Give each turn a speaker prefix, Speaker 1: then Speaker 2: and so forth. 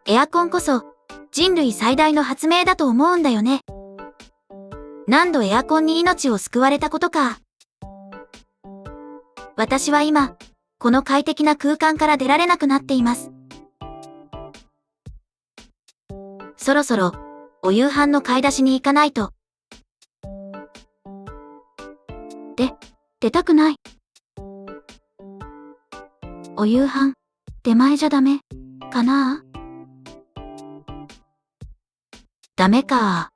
Speaker 1: エアコンこそ人類最大の発明だと思うんだよね。何度エアコンに命を救われたことか。私は今、この快適な空間から出られなくなっています。そろそろ、お夕飯の買い出しに行かないと。出たくない。お夕飯、出前じゃダメ、かな？ダメか。